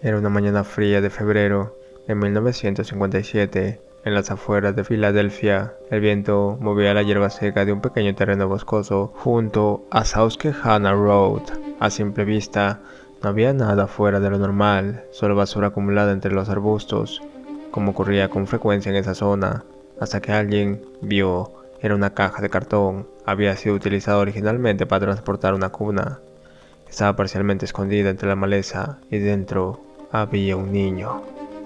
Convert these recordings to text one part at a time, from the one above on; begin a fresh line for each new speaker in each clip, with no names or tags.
Era una mañana fría de febrero de 1957, en las afueras de Filadelfia. El viento movía la hierba seca de un pequeño terreno boscoso junto a Susquehanna Road. A simple vista, no había nada fuera de lo normal, solo basura acumulada entre los arbustos, como ocurría con frecuencia en esa zona, hasta que alguien vio. Era una caja de cartón. Había sido utilizada originalmente para transportar una cuna. Estaba parcialmente escondida entre la maleza y dentro había un niño.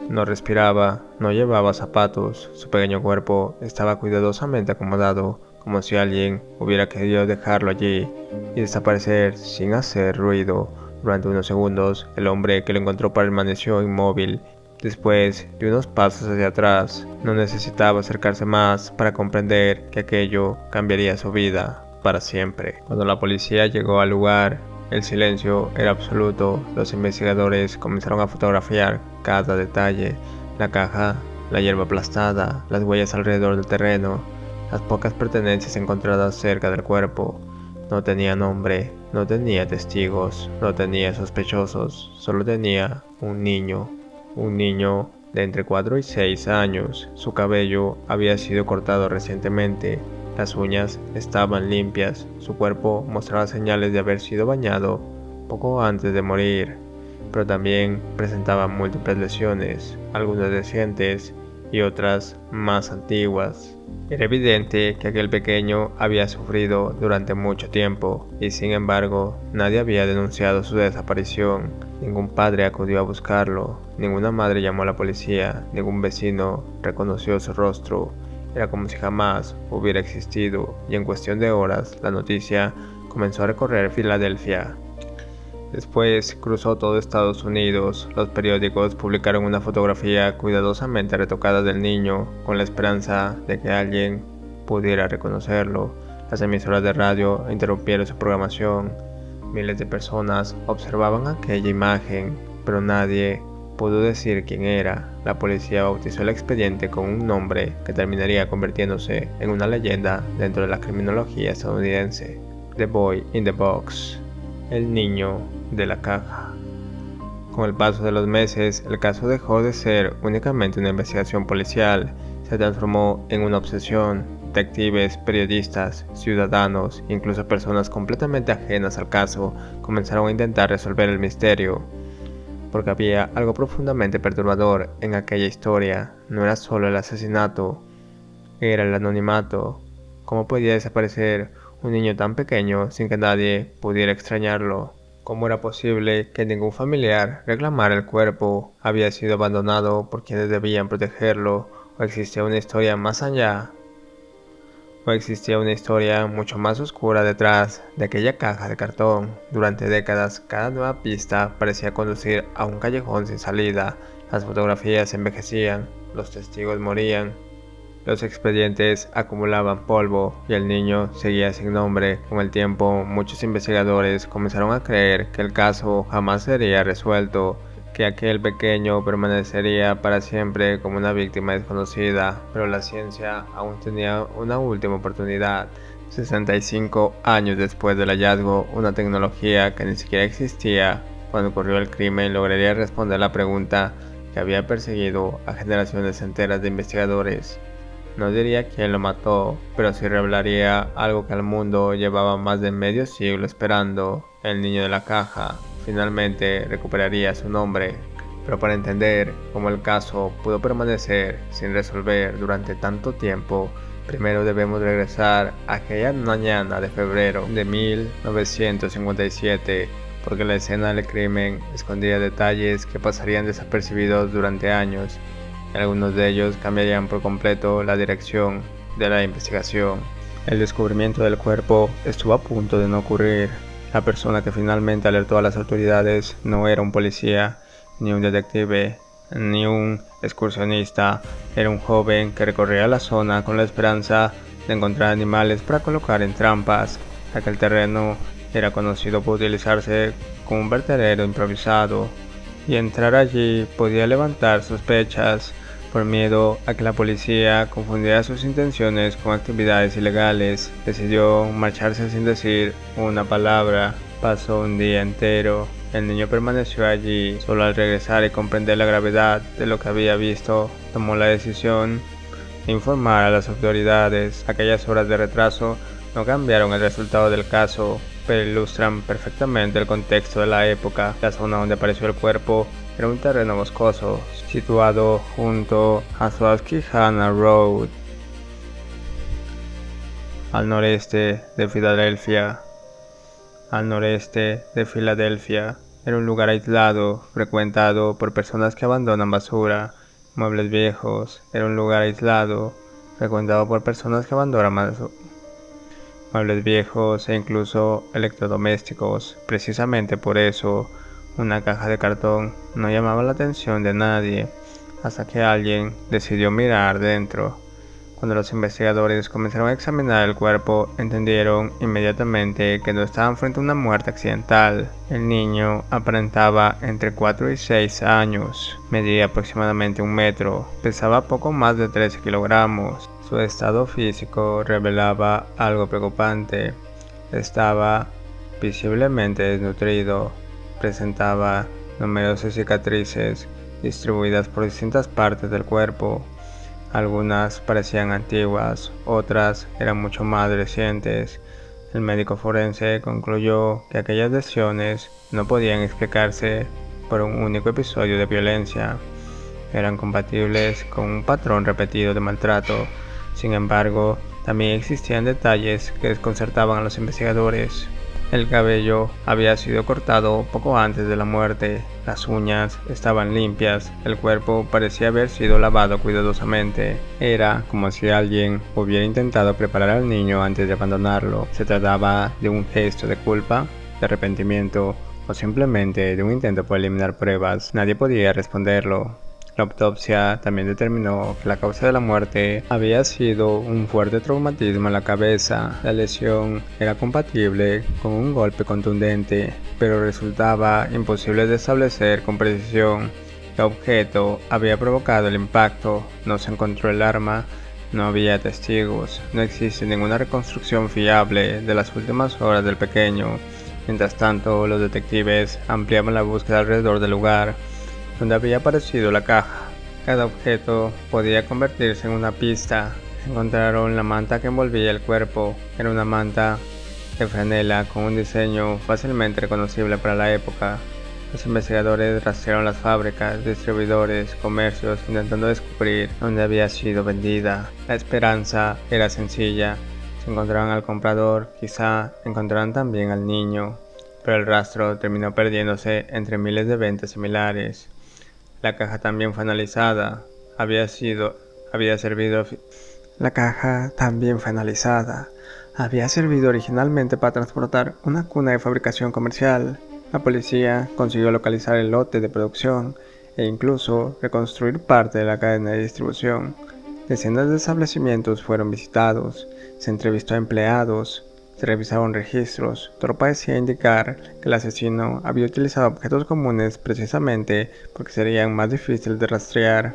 No respiraba, no llevaba zapatos, su pequeño cuerpo estaba cuidadosamente acomodado, como si alguien hubiera querido dejarlo allí y desaparecer sin hacer ruido. Durante unos segundos, el hombre que lo encontró permaneció inmóvil. Después de unos pasos hacia atrás, no necesitaba acercarse más para comprender que aquello cambiaría su vida para siempre. Cuando la policía llegó al lugar, el silencio era absoluto. Los investigadores comenzaron a fotografiar cada detalle: la caja, la hierba aplastada, las huellas alrededor del terreno, las pocas pertenencias encontradas cerca del cuerpo. No tenía nombre, no tenía testigos, no tenía sospechosos, solo tenía un niño de entre 4 y 6 años. Su cabello había sido cortado recientemente. Las uñas estaban limpias, su cuerpo mostraba señales de haber sido bañado poco antes de morir, pero también presentaba múltiples lesiones, algunas recientes y otras más antiguas. Era evidente que aquel pequeño había sufrido durante mucho tiempo, y sin embargo nadie había denunciado su desaparición. Ningún padre acudió a buscarlo, ninguna madre llamó a la policía, ningún vecino reconoció su rostro. Era como si jamás hubiera existido, y en cuestión de horas la noticia comenzó a recorrer Filadelfia. Después cruzó todo Estados Unidos. Los periódicos publicaron una fotografía cuidadosamente retocada del niño, con la esperanza de que alguien pudiera reconocerlo. Las emisoras de radio interrumpieron su programación. Miles de personas observaban aquella imagen, pero nadie pudo decir quién era. La policía bautizó el expediente con un nombre que terminaría convirtiéndose en una leyenda dentro de la criminología estadounidense: The Boy in the Box, el niño de la caja. Con el paso de los meses, el caso dejó de ser únicamente una investigación policial, se transformó en una obsesión. Detectives, periodistas, ciudadanos, incluso personas completamente ajenas al caso, comenzaron a intentar resolver el misterio, porque había algo profundamente perturbador en aquella historia. No era solo el asesinato, era el anonimato. ¿Cómo podía desaparecer un niño tan pequeño sin que nadie pudiera extrañarlo? ¿Cómo era posible que ningún familiar reclamara el cuerpo? ¿Había sido abandonado por quienes debían protegerlo? ¿O existía una historia más allá? ¿O existía una historia mucho más oscura detrás de aquella caja de cartón? Durante décadas, cada nueva pista parecía conducir a un callejón sin salida. Las fotografías envejecían, los testigos morían, los expedientes acumulaban polvo y el niño seguía sin nombre. Con el tiempo, muchos investigadores comenzaron a creer que el caso jamás sería resuelto, que aquel pequeño permanecería para siempre como una víctima desconocida. Pero la ciencia aún tenía una última oportunidad. 65 años después del hallazgo, una tecnología que ni siquiera existía cuando ocurrió el crimen lograría responder la pregunta que había perseguido a generaciones enteras de investigadores. No diría quién lo mató, pero sí revelaría algo que el mundo llevaba más de medio siglo esperando: el niño de la caja. Finalmente recuperaría su nombre. Pero para entender cómo el caso pudo permanecer sin resolver durante tanto tiempo, primero debemos regresar a aquella mañana de febrero de 1957, porque la escena del crimen escondía detalles que pasarían desapercibidos durante años. Algunos de ellos cambiarían por completo la dirección de la investigación. El descubrimiento del cuerpo estuvo a punto de no ocurrir. La persona que finalmente alertó a las autoridades no era un policía, ni un detective, ni un excursionista. Era un joven que recorría la zona con la esperanza de encontrar animales para colocar en trampas. Aquel terreno era conocido por utilizarse como un vertedero improvisado, y entrar allí podía levantar sospechas. Por miedo a que la policía confundiera sus intenciones con actividades ilegales, decidió marcharse sin decir una palabra. Pasó un día entero El niño permaneció allí. Solo al regresar y comprender la gravedad de lo que había visto, tomó la decisión de informar a las autoridades. Aquellas horas de retraso no cambiaron el resultado del caso, pero ilustran perfectamente el contexto de la época. La zona donde apareció el cuerpo era un terreno boscoso, situado junto a Susquehanna Road, al noreste de Filadelfia. Era un lugar aislado, frecuentado por personas que abandonan basura, muebles viejos. Muebles viejos e incluso electrodomésticos. Precisamente por eso, una caja de cartón no llamaba la atención de nadie, hasta que alguien decidió mirar dentro. Cuando los investigadores comenzaron a examinar el cuerpo, entendieron inmediatamente que no estaban frente a una muerte accidental. El niño aparentaba entre 4 y 6 años, medía aproximadamente 1 metro, pesaba poco más de 13 kilogramos. Su estado físico revelaba algo preocupante. Estaba visiblemente desnutrido, presentaba numerosas cicatrices distribuidas por distintas partes del cuerpo. Algunas parecían antiguas, otras eran mucho más recientes. El médico forense concluyó que aquellas lesiones no podían explicarse por un único episodio de violencia. Eran compatibles con un patrón repetido de maltrato. Sin embargo, también existían detalles que desconcertaban a los investigadores. El cabello había sido cortado poco antes de la muerte, las uñas estaban limpias, el cuerpo parecía haber sido lavado cuidadosamente. Era como si alguien hubiera intentado preparar al niño antes de abandonarlo. ¿Se trataba de un gesto de culpa, de arrepentimiento o simplemente de un intento por eliminar pruebas? Nadie podía responderlo. La autopsia también determinó que la causa de la muerte había sido un fuerte traumatismo en la cabeza. La lesión era compatible con un golpe contundente, pero resultaba imposible de establecer con precisión qué objeto había provocado el impacto. No se encontró el arma, no había testigos, no existe ninguna reconstrucción fiable de las últimas horas del pequeño. Mientras tanto, los detectives ampliaban la búsqueda alrededor del lugar donde había aparecido la caja. Cada objeto podía convertirse en una pista. Encontraron la manta que envolvía el cuerpo. Era una manta de franela con un diseño fácilmente reconocible para la época. Los investigadores rastrearon las fábricas, distribuidores, comercios, intentando descubrir dónde había sido vendida. La esperanza era sencilla. Si encontraban al comprador, quizá encontraran también al niño, pero el rastro terminó perdiéndose entre miles de ventas similares. La caja también fue analizada. Había servido originalmente para transportar una cuna de fabricación comercial. La policía consiguió localizar el lote de producción e incluso reconstruir parte de la cadena de distribución. Decenas de establecimientos fueron visitados, se entrevistó a empleados, se revisaron registros. Todo parecía indicar que el asesino había utilizado objetos comunes precisamente porque serían más difíciles de rastrear.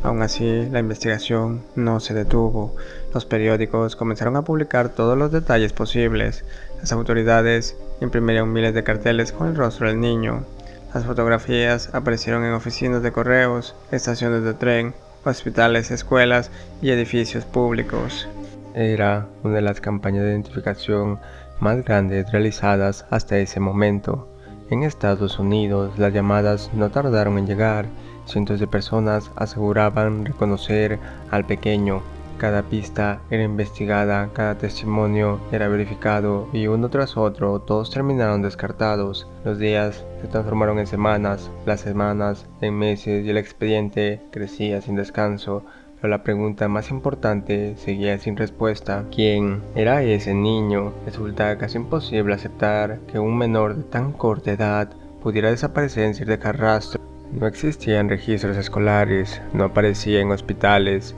Aún así, la investigación no se detuvo. Los periódicos comenzaron a publicar todos los detalles posibles. Las autoridades imprimieron miles de carteles con el rostro del niño. Las fotografías aparecieron en oficinas de correos, estaciones de tren, hospitales, escuelas y edificios públicos. Era una de las campañas de identificación más grandes realizadas hasta ese momento. En Estados Unidos, las llamadas no tardaron en llegar. Cientos de personas aseguraban reconocer al pequeño. Cada pista era investigada, cada testimonio era verificado y uno tras otro todos terminaron descartados. Los días se transformaron en semanas, las semanas en meses y el expediente crecía sin descanso. Pero la pregunta más importante seguía sin respuesta. ¿Quién era ese niño? Resulta casi imposible aceptar que un menor de tan corta edad pudiera desaparecer sin dejar rastro. No existían registros escolares, no aparecía en hospitales,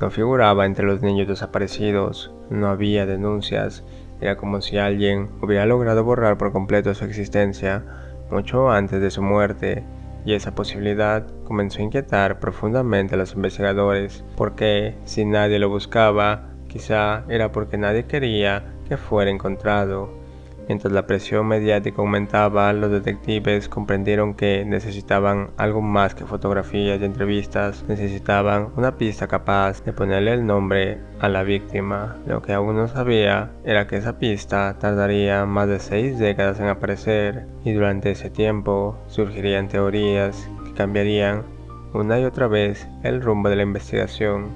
no figuraba entre los niños desaparecidos, no había denuncias. Era como si alguien hubiera logrado borrar por completo su existencia mucho antes de su muerte. Y esa posibilidad comenzó a inquietar profundamente a los investigadores, porque si nadie lo buscaba, quizá era porque nadie quería que fuera encontrado. Mientras la presión mediática aumentaba, los detectives comprendieron que necesitaban algo más que fotografías y entrevistas. Necesitaban una pista capaz de ponerle el nombre a la víctima. Lo que aún no sabía era que esa pista tardaría más de 6 décadas en aparecer, y durante ese tiempo surgirían teorías que cambiarían una y otra vez el rumbo de la investigación.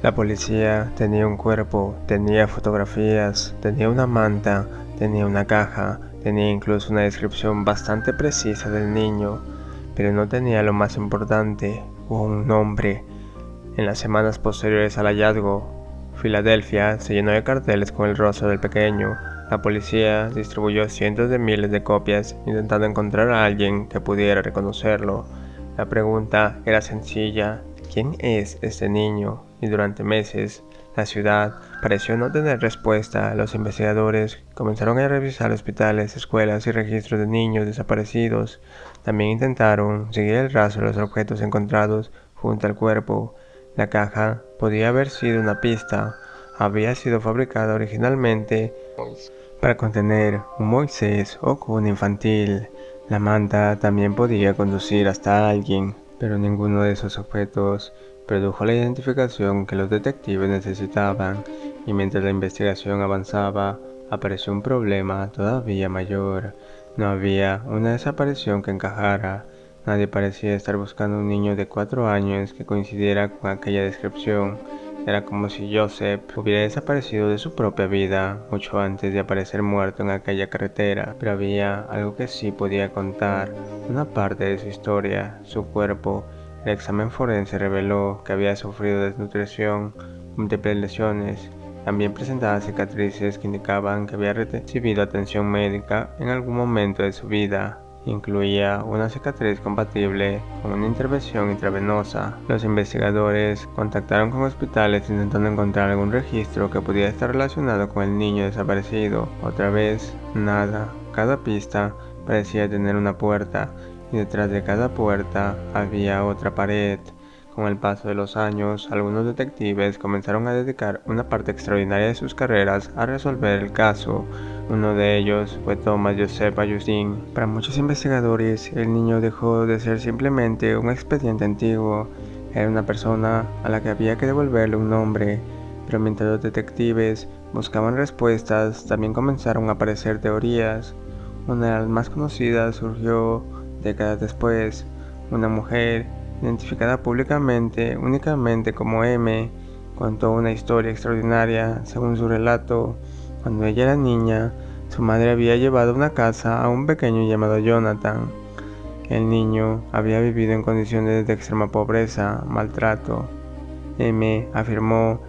La policía tenía un cuerpo, tenía fotografías, tenía una manta, tenía una caja, tenía incluso una descripción bastante precisa del niño, pero no tenía lo más importante, un nombre. En las semanas posteriores al hallazgo, Filadelfia se llenó de carteles con el rostro del pequeño. La policía distribuyó cientos de miles de copias intentando encontrar a alguien que pudiera reconocerlo. La pregunta era sencilla: ¿quién es este niño? Y durante meses, la ciudad pareció no tener respuesta. Los investigadores comenzaron a revisar hospitales, escuelas y registros de niños desaparecidos. También intentaron seguir el rastro de los objetos encontrados junto al cuerpo. La caja podía haber sido una pista. Había sido fabricada originalmente para contener un Moisés o cuna infantil. La manta también podía conducir hasta alguien, pero ninguno de esos objetos produjo la identificación que los detectives necesitaban, y mientras la investigación avanzaba, apareció un problema todavía mayor. No había una desaparición que encajara. Nadie parecía estar buscando un niño de 4 años que coincidiera con aquella descripción. Era como si Joseph hubiera desaparecido de su propia vida mucho antes de aparecer muerto en aquella carretera, pero había algo que sí podía contar, una parte de su historia, su cuerpo. El examen forense reveló que había sufrido desnutrición, múltiples lesiones. También presentaba cicatrices que indicaban que había recibido atención médica en algún momento de su vida. Incluía una cicatriz compatible con una intervención intravenosa. Los investigadores contactaron con hospitales intentando encontrar algún registro que pudiera estar relacionado con el niño desaparecido. Otra vez, nada. Cada pista parecía tener una puerta, y detrás de cada puerta había otra pared. Con el paso de los años, algunos detectives comenzaron a dedicar una parte extraordinaria de sus carreras a resolver el caso. Uno de ellos fue Thomas Joseph Augustin. Para muchos investigadores, el niño dejó de ser simplemente un expediente antiguo. Era una persona a la que había que devolverle un nombre. Pero mientras los detectives buscaban respuestas, también comenzaron a aparecer teorías. Una de las más conocidas surgió décadas después. Una mujer, identificada públicamente únicamente como M, contó una historia extraordinaria. Según su relato, cuando ella era niña, su madre había llevado a una casa a un pequeño llamado Jonathan. El niño había vivido en condiciones de extrema pobreza, maltrato. M afirmó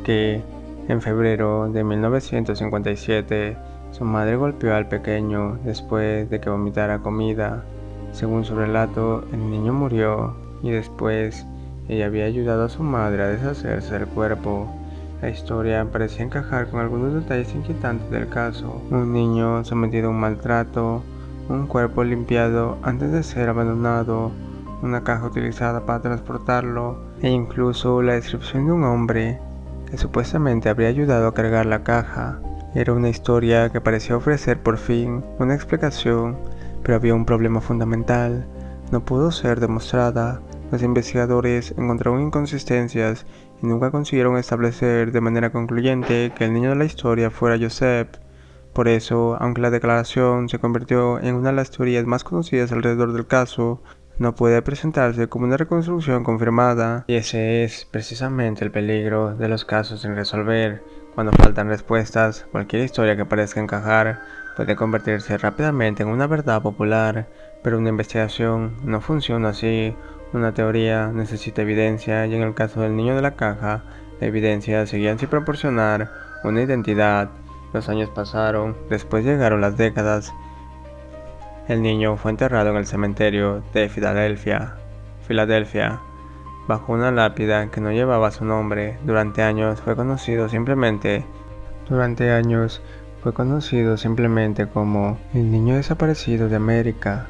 que en febrero de 1957 su madre golpeó al pequeño después de que vomitara comida. Según su relato, el niño murió, y después ella había ayudado a su madre a deshacerse del cuerpo. La historia parecía encajar con algunos detalles inquietantes del caso: un niño sometido a un maltrato, un cuerpo limpiado antes de ser abandonado, una caja utilizada para transportarlo, e incluso la descripción de un hombre que supuestamente habría ayudado a cargar la caja. Era una historia que parecía ofrecer por fin una explicación, pero había un problema fundamental: no pudo ser demostrada. Los investigadores encontraron inconsistencias y nunca consiguieron establecer de manera concluyente que el niño de la historia fuera Joseph. Por eso, aunque la declaración se convirtió en una de las teorías más conocidas alrededor del caso, no puede presentarse como una reconstrucción confirmada. Y ese es precisamente el peligro de los casos sin resolver. Cuando faltan respuestas, cualquier historia que parezca encajar puede convertirse rápidamente en una verdad popular, pero una investigación no funciona así. Una teoría necesita evidencia, y en el caso del niño de la caja, la evidencia seguía sin proporcionar una identidad. Los años pasaron, después llegaron las décadas. El niño fue enterrado en el cementerio de Filadelfia, bajo una lápida que no llevaba su nombre. Durante años fue conocido simplemente como el niño desaparecido de América,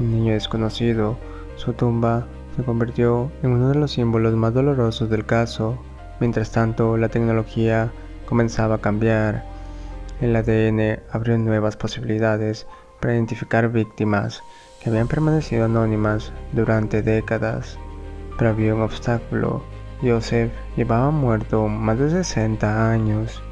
un niño desconocido. Su tumba se convirtió en uno de los símbolos más dolorosos del caso. Mientras tanto, la tecnología comenzaba a cambiar. El ADN abrió nuevas posibilidades para identificar víctimas que habían permanecido anónimas durante décadas. Pero había un obstáculo. Joseph llevaba muerto más de 60 años.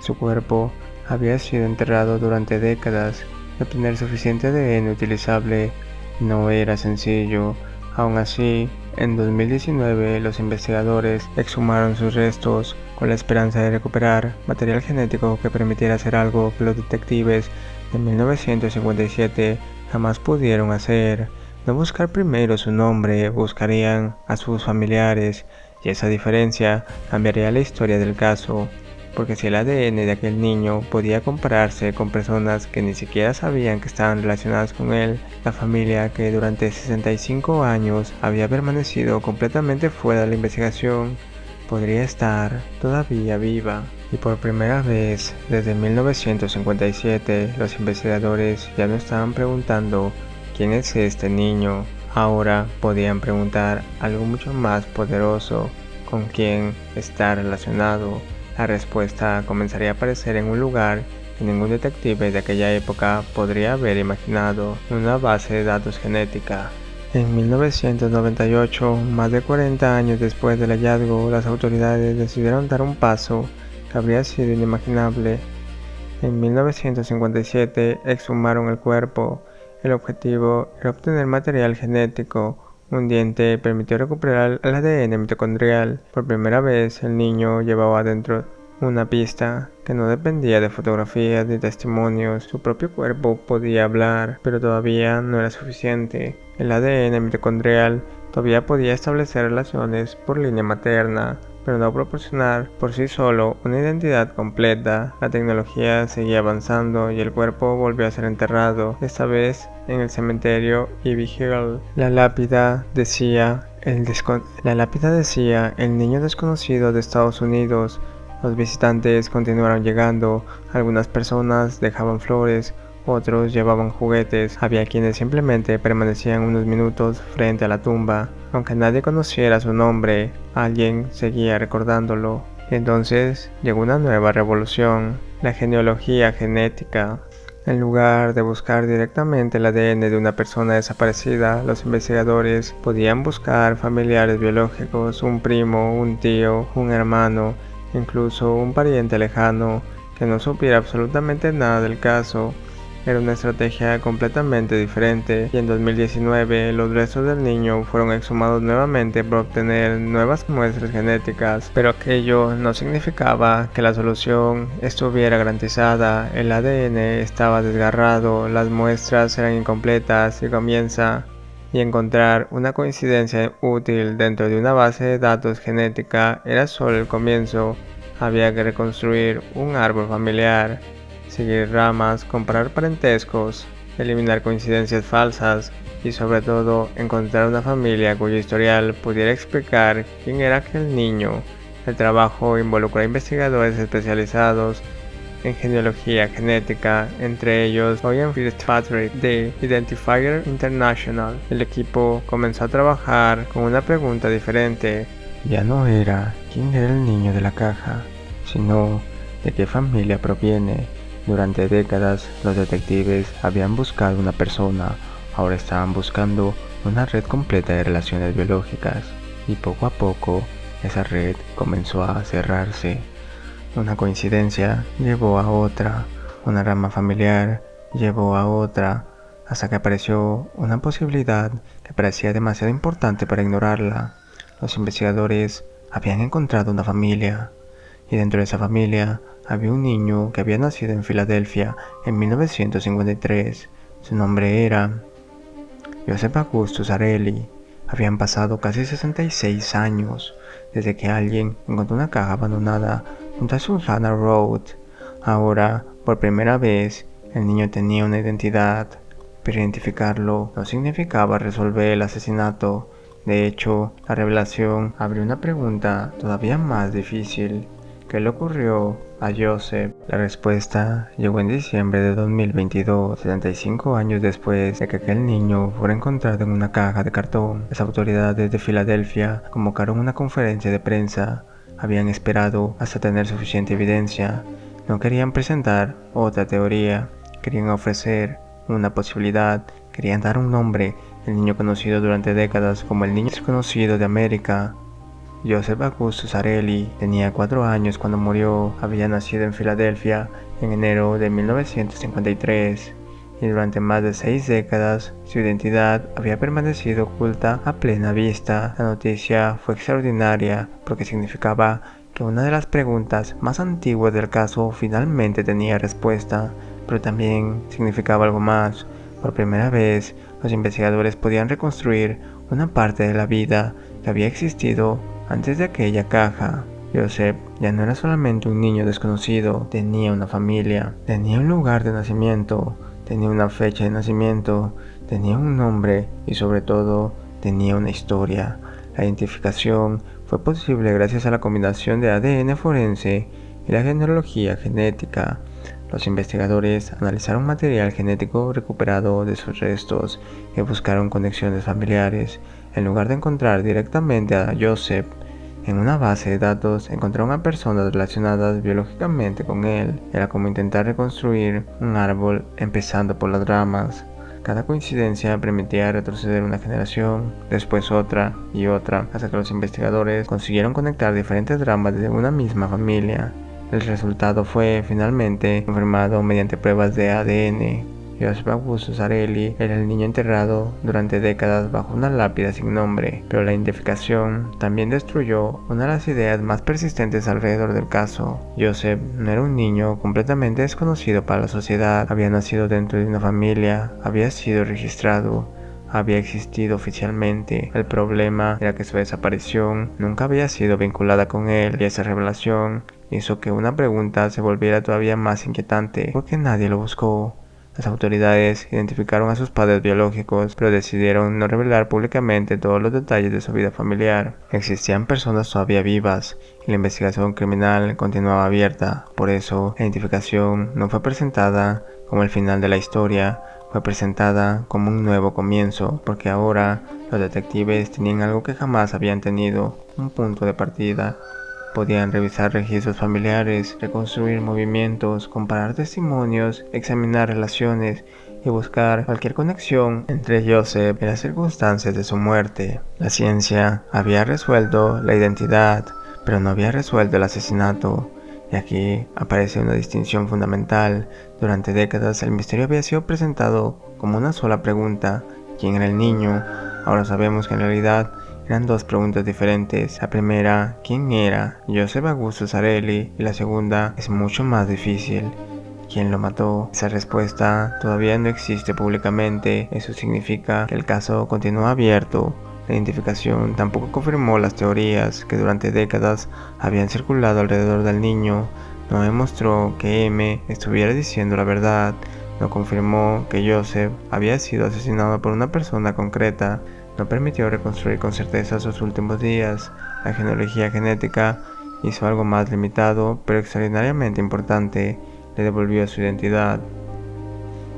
Su cuerpo había sido enterrado durante décadas y obtener suficiente ADN utilizable no era sencillo. Aún así, en 2019 los investigadores exhumaron sus restos con la esperanza de recuperar material genético que permitiera hacer algo que los detectives de 1957 jamás pudieron hacer. No buscar primero su nombre, buscarían a sus familiares, y esa diferencia cambiaría la historia del caso, porque si el ADN de aquel niño podía compararse con personas que ni siquiera sabían que estaban relacionadas con él, la familia que durante 65 años había permanecido completamente fuera de la investigación, podría estar todavía viva. Y por primera vez desde 1957, los investigadores ya no estaban preguntando ¿quién es este niño? Ahora podían preguntar algo mucho más poderoso: ¿con quién está relacionado? La respuesta comenzaría a aparecer en un lugar que ningún detective de aquella época podría haber imaginado: una base de datos genética. En 1998, más de 40 años después del hallazgo, las autoridades decidieron dar un paso que habría sido inimaginable. En 1957 exhumaron el cuerpo. El objetivo era obtener material genético. Un diente permitió recuperar el ADN mitocondrial. Por primera vez, el niño llevaba adentro una pista que no dependía de fotografías ni testimonios. Su propio cuerpo podía hablar, pero todavía no era suficiente. El ADN mitocondrial todavía podía establecer relaciones por línea materna, pero no proporcionar por sí solo una identidad completa. La tecnología seguía avanzando y el cuerpo volvió a ser enterrado, esta vez en el cementerio Ivy Hill. La lápida decía el niño desconocido de Estados Unidos. Los visitantes continuaron llegando. Algunas personas dejaban flores, otros llevaban juguetes. Había quienes simplemente permanecían unos minutos frente a la tumba. Aunque nadie conociera su nombre, alguien seguía recordándolo. Y entonces llegó una nueva revolución: la genealogía genética. En lugar de buscar directamente el ADN de una persona desaparecida, los investigadores podían buscar familiares biológicos, un primo, un tío, un hermano, incluso un pariente lejano que no supiera absolutamente nada del caso. Era una estrategia completamente diferente, y en 2019 los restos del niño fueron exhumados nuevamente para obtener nuevas muestras genéticas, pero aquello no significaba que la solución estuviera garantizada. El ADN estaba desgarrado, las muestras eran incompletas y encontrar una coincidencia útil dentro de una base de datos genética era solo el comienzo. Había que reconstruir un árbol familiar, seguir ramas, comparar parentescos, eliminar coincidencias falsas y sobre todo encontrar una familia cuyo historial pudiera explicar quién era aquel niño. El trabajo involucró a investigadores especializados en genealogía genética, entre ellos William Fitzpatrick de Identifier International. El equipo comenzó a trabajar con una pregunta diferente. Ya no era quién era el niño de la caja, sino de qué familia proviene. Durante décadas, los detectives habían buscado una persona, ahora estaban buscando una red completa de relaciones biológicas, y poco a poco esa red comenzó a cerrarse. Una coincidencia llevó a otra, una rama familiar llevó a otra, hasta que apareció una posibilidad que parecía demasiado importante para ignorarla. Los investigadores habían encontrado una familia, y dentro de esa familia había un niño que había nacido en Filadelfia en 1953. Su nombre era Joseph Augustus Arelli. Habían pasado casi 66 años desde que alguien encontró una caja abandonada junto a Sultana Road. Ahora, por primera vez, el niño tenía una identidad, pero identificarlo no significaba resolver el asesinato. De hecho, la revelación abrió una pregunta todavía más difícil: ¿qué le ocurrió a Joseph? La respuesta llegó en diciembre de 2022, 75 años después de que aquel niño fuera encontrado en una caja de cartón. Las autoridades de Filadelfia convocaron una conferencia de prensa. Habían esperado hasta tener suficiente evidencia. No querían presentar otra teoría, querían ofrecer una posibilidad, querían dar un nombre, el niño conocido durante décadas como el niño desconocido de América. Joseph Augustus Zarelli tenía 4 años cuando murió. Había nacido en Filadelfia en enero de 1953 y durante más de 6 décadas su identidad había permanecido oculta a plena vista. La noticia fue extraordinaria porque significaba que una de las preguntas más antiguas del caso finalmente tenía respuesta, pero también significaba algo más. Por primera vez, los investigadores podían reconstruir una parte de la vida que había existido antes de aquella caja. Joseph ya no era solamente un niño desconocido, tenía una familia, tenía un lugar de nacimiento, tenía una fecha de nacimiento, tenía un nombre y sobre todo tenía una historia. La identificación fue posible gracias a la combinación de ADN forense y la genealogía genética. Los investigadores analizaron material genético recuperado de sus restos y buscaron conexiones familiares. En lugar de encontrar directamente a Joseph en una base de datos, encontraron a personas relacionadas biológicamente con él. Era como intentar reconstruir un árbol empezando por las ramas. Cada coincidencia permitía retroceder una generación, después otra y otra, hasta que los investigadores consiguieron conectar diferentes ramas de una misma familia. El resultado fue finalmente confirmado mediante pruebas de ADN. Joseph Augustus Zarelli era el niño enterrado durante décadas bajo una lápida sin nombre, pero la identificación también destruyó una de las ideas más persistentes alrededor del caso. Joseph no era un niño completamente desconocido para la sociedad, había nacido dentro de una familia, había sido registrado, había existido oficialmente. El problema era que su desaparición nunca había sido vinculada con él, y esa revelación hizo que una pregunta se volviera todavía más inquietante. ¿Por qué nadie lo buscó? Las autoridades identificaron a sus padres biológicos, pero decidieron no revelar públicamente todos los detalles de su vida familiar. Existían personas todavía vivas y la investigación criminal continuaba abierta. Por eso, la identificación no fue presentada como el final de la historia, fue presentada como un nuevo comienzo, porque ahora los detectives tenían algo que jamás habían tenido, un punto de partida. Podían revisar registros familiares, reconstruir movimientos, comparar testimonios, examinar relaciones y buscar cualquier conexión entre Joseph y las circunstancias de su muerte. La ciencia había resuelto la identidad, pero no había resuelto el asesinato. Y aquí aparece una distinción fundamental. Durante décadas el misterio había sido presentado como una sola pregunta: ¿quién era el niño? Ahora sabemos que en realidad eran dos preguntas diferentes. La primera, ¿quién era Joseph Augustus Zarelli? Y la segunda es mucho más difícil: ¿quién lo mató? Esa respuesta todavía no existe públicamente. Eso significa que el caso continúa abierto. La identificación tampoco confirmó las teorías que durante décadas habían circulado alrededor del niño. No demostró que M estuviera diciendo la verdad. No confirmó que Joseph había sido asesinado por una persona concreta. No permitió reconstruir con certeza sus últimos días. La genealogía genética hizo algo más limitado, pero extraordinariamente importante: le devolvió su identidad.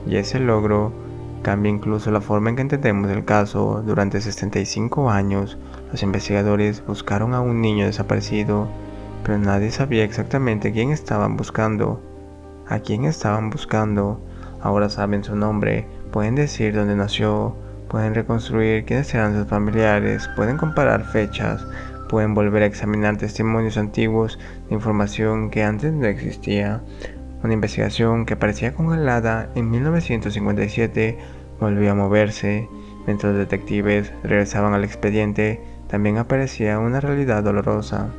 Y ese logro cambia incluso la forma en que entendemos el caso. Durante 65 años, los investigadores buscaron a un niño desaparecido, pero nadie sabía exactamente quién estaban buscando. ¿A quién estaban buscando? Ahora saben su nombre, pueden decir dónde nació, pueden reconstruir quiénes eran sus familiares, pueden comparar fechas, pueden volver a examinar testimonios antiguos de información que antes no existía. Una investigación que parecía congelada en 1957 volvió a moverse. Mientras los detectives regresaban al expediente, también aparecía una realidad dolorosa.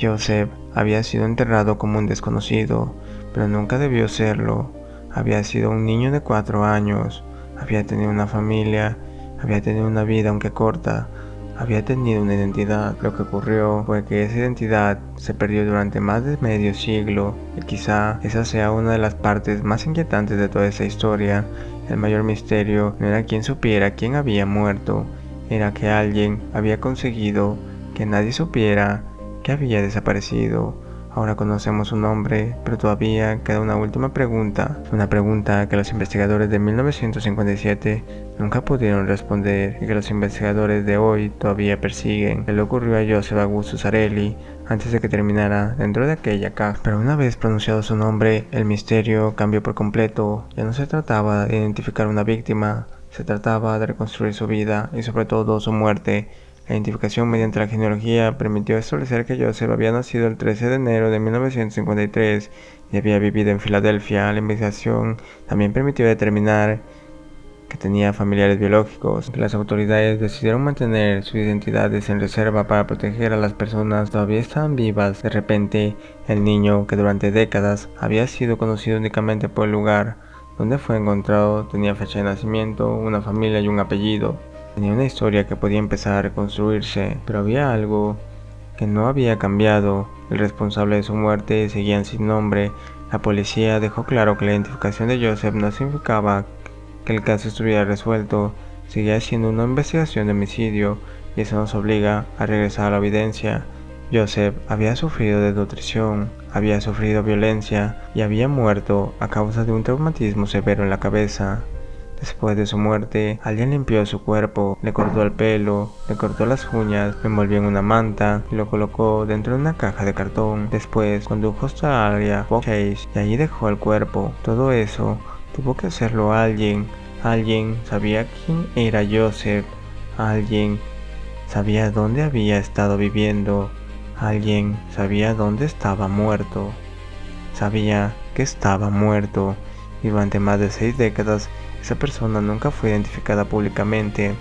Joseph había sido enterrado como un desconocido, pero nunca debió serlo. Había sido un niño de 4 años, había tenido una familia, había tenido una vida aunque corta, había tenido una identidad. Lo que ocurrió fue que esa identidad se perdió durante más de medio siglo, y quizá esa sea una de las partes más inquietantes de toda esa historia. El mayor misterio no era quién supiera quién había muerto, era que alguien había conseguido que nadie supiera que había desaparecido. Ahora conocemos su nombre, pero todavía queda una última pregunta, una pregunta que los investigadores de 1957 nunca pudieron responder y que los investigadores de hoy todavía persiguen. ¿Qué le ocurrió a Joseph Augustus Zarelli antes de que terminara dentro de aquella caja? Pero una vez pronunciado su nombre, el misterio cambió por completo. Ya no se trataba de identificar una víctima, se trataba de reconstruir su vida y sobre todo su muerte. La identificación mediante la genealogía permitió establecer que Joseph había nacido el 13 de enero de 1953 y había vivido en Filadelfia. La investigación también permitió determinar que tenía familiares biológicos. Las autoridades decidieron mantener sus identidades en reserva para proteger a las personas que todavía estaban vivas. De repente, el niño, que durante décadas había sido conocido únicamente por el lugar donde fue encontrado, tenía fecha de nacimiento, una familia y un apellido. Tenía una historia que podía empezar a reconstruirse, pero había algo que no había cambiado. El responsable de su muerte seguía sin nombre. La policía dejó claro que la identificación de Joseph no significaba que el caso estuviera resuelto. Seguía siendo una investigación de homicidio y eso nos obliga a regresar a la evidencia. Joseph había sufrido desnutrición, había sufrido violencia y había muerto a causa de un traumatismo severo en la cabeza. Después de su muerte, alguien limpió su cuerpo, le cortó el pelo, le cortó las uñas, lo envolvió en una manta y lo colocó dentro de una caja de cartón. Después condujo hasta el área Chase y allí dejó el cuerpo. Todo eso tuvo que hacerlo alguien. Alguien sabía quién era Joseph. Alguien sabía dónde había estado viviendo. Alguien sabía dónde estaba muerto. Sabía que estaba muerto. Y durante más de 6 décadas, esa persona nunca fue identificada públicamente.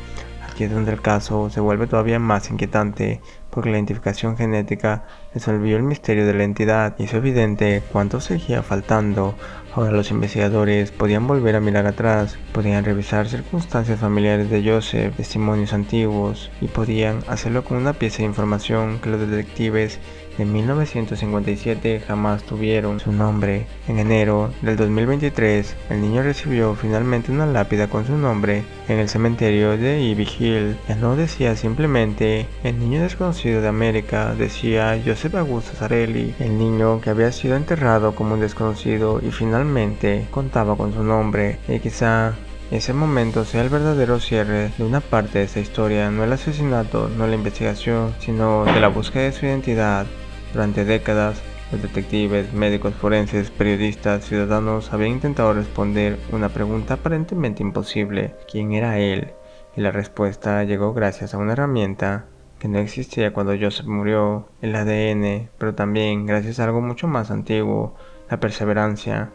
Aquí es donde el caso se vuelve todavía más inquietante, porque la identificación genética resolvió el misterio de la entidad y hizo evidente cuánto seguía faltando. Ahora los investigadores podían volver a mirar atrás, podían revisar circunstancias familiares de Joseph, testimonios antiguos, y podían hacerlo con una pieza de información que los detectives de 1957 jamás tuvieron: su nombre. En enero del 2023, el niño recibió finalmente una lápida con su nombre en el cementerio de Ivy Hill. Ya no decía simplemente el niño desconocido de América, decía Joseph Augustus Zarelli, el niño que había sido enterrado como un desconocido y finalmente contaba con su nombre. Y quizá ese momento sea el verdadero cierre de una parte de esta historia, no el asesinato, no la investigación, sino de la búsqueda de su identidad. Durante décadas, los detectives, médicos forenses, periodistas, ciudadanos habían intentado responder una pregunta aparentemente imposible: ¿quién era él? Y la respuesta llegó gracias a una herramienta que no existía cuando Joseph murió: el ADN, pero también gracias a algo mucho más antiguo: la perseverancia.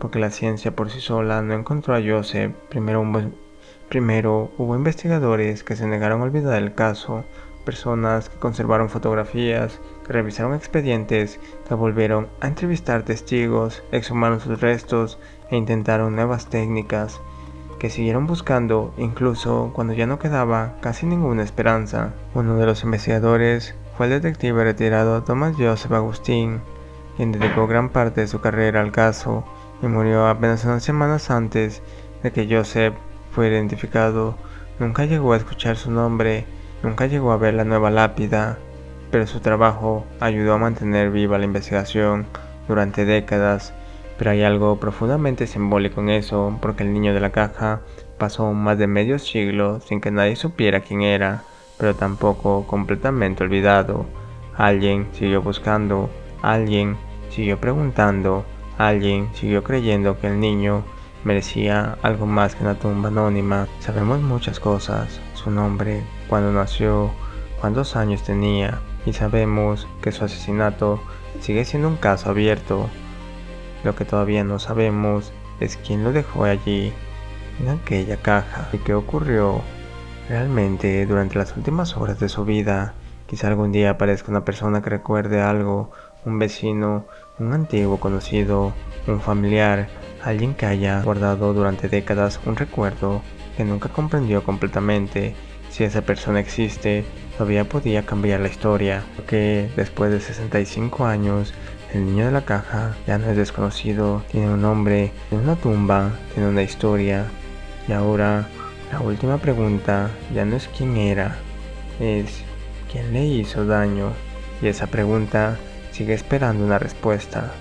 Porque la ciencia por sí sola no encontró a Joseph. Primero hubo investigadores que se negaron a olvidar el caso, personas que conservaron fotografías, que revisaron expedientes, que volvieron a entrevistar testigos, exhumaron sus restos e intentaron nuevas técnicas, que siguieron buscando incluso cuando ya no quedaba casi ninguna esperanza. Uno de los investigadores fue el detective retirado Thomas Joseph Augustine, quien dedicó gran parte de su carrera al caso y murió apenas unas semanas antes de que Joseph fuera identificado. Nunca llegó a escuchar su nombre, nunca llegó a ver la nueva lápida, pero su trabajo ayudó a mantener viva la investigación durante décadas. Pero hay algo profundamente simbólico en eso, porque el niño de la caja pasó más de medio siglo sin que nadie supiera quién era, pero tampoco completamente olvidado. Alguien siguió buscando, alguien siguió preguntando, alguien siguió creyendo que el niño merecía algo más que una tumba anónima. Sabemos muchas cosas: su nombre, cuándo nació, cuántos años tenía, y sabemos que su asesinato sigue siendo un caso abierto. Lo que todavía no sabemos es quién lo dejó allí, en aquella caja, y qué ocurrió realmente durante las últimas horas de su vida. Quizá algún día aparezca una persona que recuerde algo: un vecino, un antiguo conocido, un familiar, alguien que haya guardado durante décadas un recuerdo que nunca comprendió completamente. Si esa persona existe, todavía podía cambiar la historia, porque después de 65 años, el niño de la caja ya no es desconocido, tiene un nombre, tiene una tumba, tiene una historia. Y ahora, la última pregunta ya no es quién era, es quién le hizo daño. Y esa pregunta sigue esperando una respuesta.